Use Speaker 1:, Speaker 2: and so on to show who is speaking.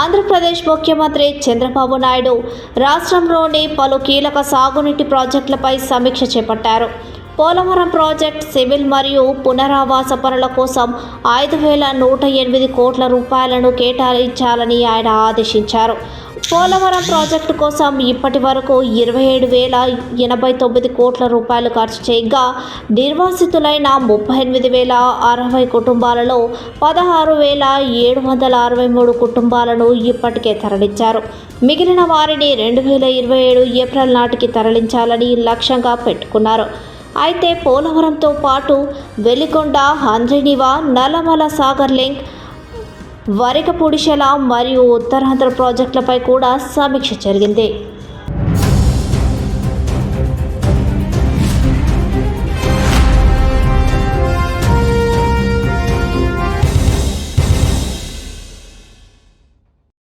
Speaker 1: ఆంధ్రప్రదేశ్ ముఖ్యమంత్రి చంద్రబాబు నాయుడు రాష్ట్రంలోని పలు కీలక సాగునీటి ప్రాజెక్టులపై సమీక్ష చేపట్టారు. పోలవరం ప్రాజెక్టు సివిల్ మరియు పునరావాస పనుల కోసం 5,108 కోట్ల రూపాయలను కేటాయించాలని ఆయన ఆదేశించారు. పోలవరం ప్రాజెక్టు కోసం ఇప్పటి వరకు 27,089 కోట్ల రూపాయలు ఖర్చు చేయగా నిర్వాసితులైన 38,060 కుటుంబాలలో 16,763 కుటుంబాలను ఇప్పటికే తరలించారు. మిగిలిన వారిని 2027 ఏప్రిల్ నాటికి తరలించాలని లక్ష్యంగా పెట్టుకున్నారు. అయితే పోలవరంతో పాటు వెలిగొండ, హంద్రీనివా, నల్లమల సాగర్ లింక్, వరికపుడిశల మరియు ఉత్తరాంధ్ర ప్రాజెక్టులపై కూడా సమీక్ష జరిగింది.